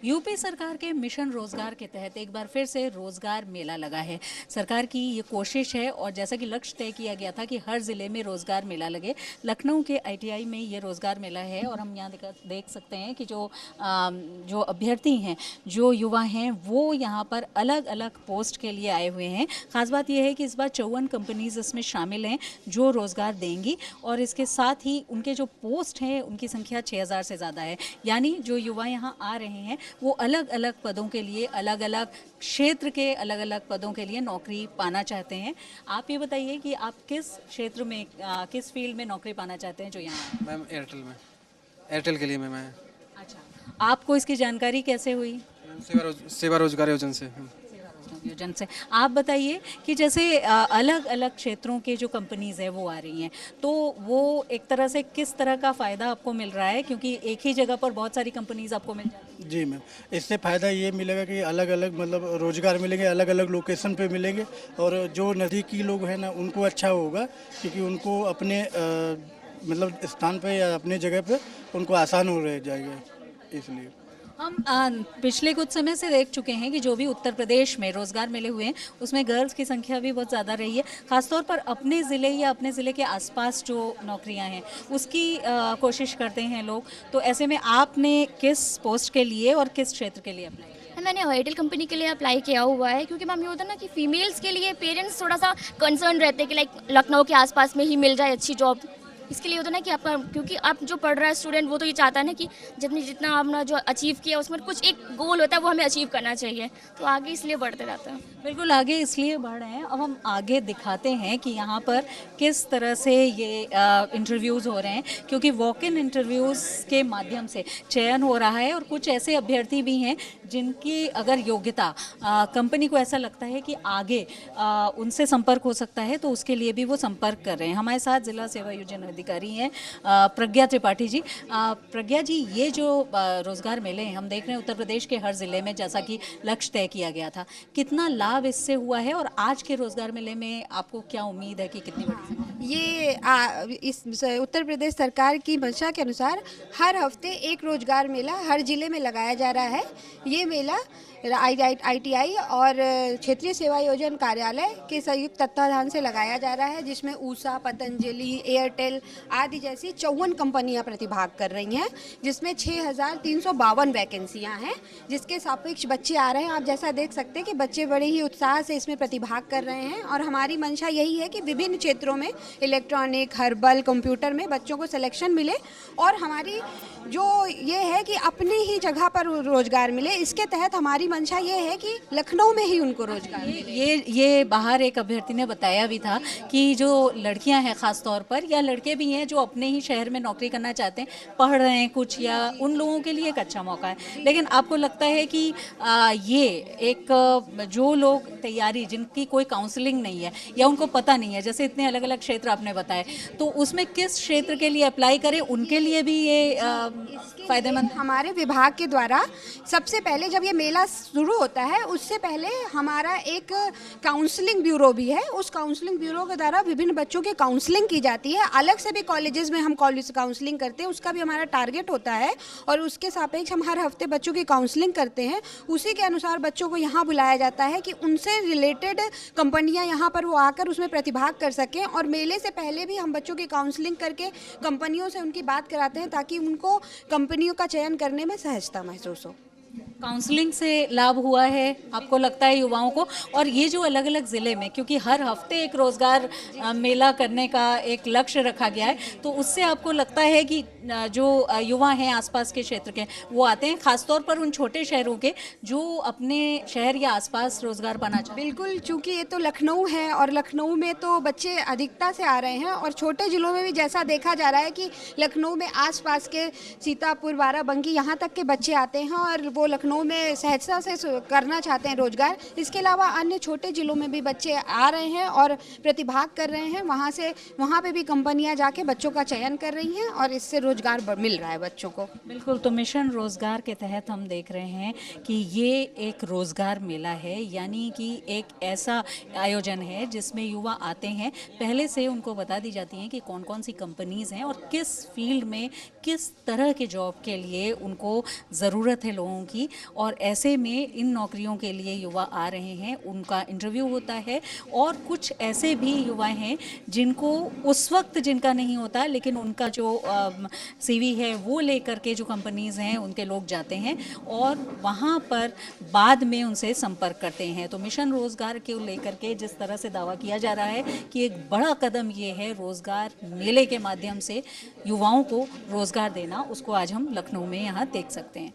UP सरकार के mission रोजगार के तहत एक बार फिर से रोजगार मेला लगा है। सरकार की ये कोशिश है और जैसा कि लक्ष्य तय किया गया था कि हर जिले में रोजगार मेला लगे, लखनऊ के आईटीआई में ये रोजगार मेला है और हम यहाँ देख सकते हैं कि जो अभ्यर्थी हैं, जो युवा हैं, वो यहाँ पर अलग अलग पोस्ट के लिए आए हुए हैं। खास बात यह है कि इस बार 54 कंपनीज इसमें शामिल हैं जो रोजगार देंगी और इसके साथ ही उनके जो पोस्ट हैं उनकी संख्या 6000 से ज़्यादा है। यानी जो युवा यहाँ आ रहे हैं वो अलग अलग पदों के लिए, अलग अलग क्षेत्र के अलग अलग पदों के लिए नौकरी पाना चाहते हैं। आप ये बताइए कि आप किस क्षेत्र में, किस फील्ड में नौकरी पाना चाहते हैं जो यहाँ? मैम एयरटेल में, एयरटेल के लिए मैं। अच्छा, आपको इसकी जानकारी कैसे हुई? सेवा रोजगार योजना से। योजना से। आप बताइए कि जैसे अलग अलग क्षेत्रों के जो कंपनीज है वो आ रही हैं, तो वो एक तरह से किस तरह का फ़ायदा आपको मिल रहा है, क्योंकि एक ही जगह पर बहुत सारी कंपनीज आपको मिल जाती हैं? जी मैम, इससे फ़ायदा ये मिलेगा कि अलग अलग मतलब रोज़गार मिलेंगे, अलग अलग लोकेशन पे मिलेंगे और जो नज़दीकी लोग हैं ना उनको अच्छा होगा क्योंकि उनको अपने मतलब स्थान पे या अपने जगह पे उनको आसान हो रह जाएगा इसलिए। हम पिछले कुछ समय से देख चुके हैं कि जो भी उत्तर प्रदेश में रोजगार मेले हुए हैं उसमें गर्ल्स की संख्या भी बहुत ज़्यादा रही है। खासतौर पर अपने ज़िले या अपने ज़िले के आसपास जो नौकरियां हैं उसकी कोशिश करते हैं लोग। तो ऐसे में आपने किस पोस्ट के लिए और किस क्षेत्र के लिए अप्लाई किया? मैंने एयरटेल कंपनी के लिए अप्लाई किया हुआ है क्योंकि मैम ये होता है ना कि फीमेल्स के लिए पेरेंट्स थोड़ा सा कंसर्न रहते हैं कि लाइक लखनऊ के आसपास में ही मिल जाए अच्छी जॉब। इसके लिए होता है ना कि आपका, क्योंकि आप जो पढ़ रहा है स्टूडेंट वो तो ये चाहता है ना कि जितना आपने जो अचीव किया उसमें कुछ एक गोल होता है वो हमें अचीव करना चाहिए, तो आगे इसलिए बढ़ते रहता है। बिल्कुल आगे इसलिए बढ़ रहे हैं। अब हम आगे दिखाते हैं कि यहाँ पर किस तरह से ये इंटरव्यूज़ हो रहे हैं, क्योंकि वॉक इन इंटरव्यूज़ के माध्यम से चयन हो रहा है और कुछ ऐसे अभ्यर्थी भी हैं जिनकी अगर योग्यता कंपनी को ऐसा लगता है कि आगे उनसे संपर्क हो सकता है तो उसके लिए भी वो संपर्क कर रहे हैं। हमारे साथ जिला सेवा योजना अधिकारी हैं प्रज्ञा त्रिपाठी जी। प्रज्ञा जी, ये जो रोजगार मेले हैं हम देख रहे हैं उत्तर प्रदेश के हर जिले में, जैसा कि लक्ष्य तय किया गया था, कितना लाभ इससे हुआ है और आज के रोजगार मेले में आपको क्या उम्मीद है कि कितनी बड़ी? इस उत्तर प्रदेश सरकार की मंशा के अनुसार हर हफ्ते एक रोजगार मेला हर जिले में लगाया जा रहा है। ये मेला आईटीआई और क्षेत्रीय सेवा योजना कार्यालय के संयुक्त तत्वाधान से लगाया जा रहा है, जिसमें ऊषा, पतंजलि, एयरटेल आदि जैसी 54 कंपनियां प्रतिभाग कर रही हैं, जिसमें 6352 वैकेंसियां हैं, जिसके सापेक्ष बच्चे आ रहे हैं। आप जैसा देख सकते हैं कि बच्चे बड़े ही उत्साह से इसमें प्रतिभाग कर रहे हैं और हमारी मंशा यही है कि विभिन्न क्षेत्रों में इलेक्ट्रॉनिक, हर्बल, कंप्यूटर में बच्चों को सिलेक्शन मिले और हमारी जो ये है कि अपनी ही जगह पर रोजगार मिले। इसके तहत हमारी मंशा ये है कि लखनऊ में ही उनको रोजगार मिले। ये बाहर एक अभ्यर्थी ने बताया भी था कि जो लड़कियां हैं खास तौर पर, या लड़के भी हैं जो अपने ही शहर में नौकरी करना चाहते हैं, पढ़ रहे हैं कुछ, या उन लोगों के लिए एक अच्छा मौका है। लेकिन आपको लगता है कि ये एक जो लोग तैयारी, जिनकी कोई काउंसलिंग नहीं है या उनको पता नहीं है, जैसे इतने अलग अलग क्षेत्र आपने बताए, तो उसमें किस क्षेत्र के लिए अप्लाई करें, उनके लिए भी ये फायदेमंद? हमारे विभाग के द्वारा सबसे पहले जब ये मेला शुरू होता है उससे पहले हमारा एक काउंसलिंग ब्यूरो भी है। उस काउंसलिंग ब्यूरो के द्वारा विभिन्न बच्चों की काउंसलिंग की जाती है। अलग से भी कॉलेजेस में हम कॉलेज काउंसलिंग करते हैं, उसका भी हमारा टारगेट होता है और उसके सापेक्ष हम हर हफ्ते बच्चों की काउंसलिंग करते हैं। उसी के अनुसार बच्चों को यहाँ बुलाया जाता है कि उनसे रिलेटेड कंपनियाँ यहाँ पर वो आकर उसमें प्रतिभाग कर सकें। और मेले से पहले भी हम बच्चों की काउंसलिंग करके कंपनियों से उनकी बात कराते हैं ताकि उनको कंपनियों का चयन करने में सहजता महसूस हो। काउंसलिंग से लाभ हुआ है आपको लगता है युवाओं को? और ये जो अलग अलग ज़िले में, क्योंकि हर हफ्ते एक रोज़गार मेला करने का एक लक्ष्य रखा गया है, तो उससे आपको लगता है कि जो युवा हैं आसपास के क्षेत्र के वो आते हैं, खासतौर पर उन छोटे शहरों के जो अपने शहर या आसपास रोज़गार पाना चाहते हैं? बिल्कुल, चूँकि ये तो लखनऊ है और लखनऊ में तो बच्चे अधिकता से आ रहे हैं और छोटे ज़िलों में भी जैसा देखा जा रहा है कि लखनऊ में आसपास के सीतापुर, बाराबंकी यहाँ तक के बच्चे आते हैं और वो लखनऊ में सहजता से करना चाहते हैं रोजगार। इसके अलावा अन्य छोटे जिलों में भी बच्चे आ रहे हैं और प्रतिभाग कर रहे हैं। वहाँ पे भी कंपनियां जाके बच्चों का चयन कर रही हैं और इससे रोजगार मिल रहा है बच्चों को। बिल्कुल, तो मिशन रोजगार के तहत हम देख रहे हैं कि ये एक रोजगार मेला है, यानी कि एक ऐसा आयोजन है जिसमें युवा आते हैं, पहले से उनको बता दी जाती हैं कि कौन कौन सी कंपनीज़ हैं और किस फील्ड में किस तरह के जॉब के लिए उनको ज़रूरत है लोगों की, और ऐसे में इन नौकरियों के लिए युवा आ रहे हैं, उनका इंटरव्यू होता है और कुछ ऐसे भी युवा हैं जिनको उस वक्त जिनका नहीं होता, लेकिन उनका जो सीवी है वो लेकर के जो कंपनीज़ हैं उनके लोग जाते हैं और वहाँ पर बाद में उनसे संपर्क करते हैं। तो मिशन रोज़गार के लेकर के जिस तरह से दावा किया जा रहा है कि एक बड़ा कदम ये है रोज़गार मेले के माध्यम से युवाओं को रोज़गार देना, उसको आज हम लखनऊ में यहाँ देख सकते हैं।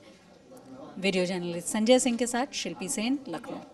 वीडियो जर्नलिस्ट संजय सिंह के साथ शिल्पी सेन, लखनऊ।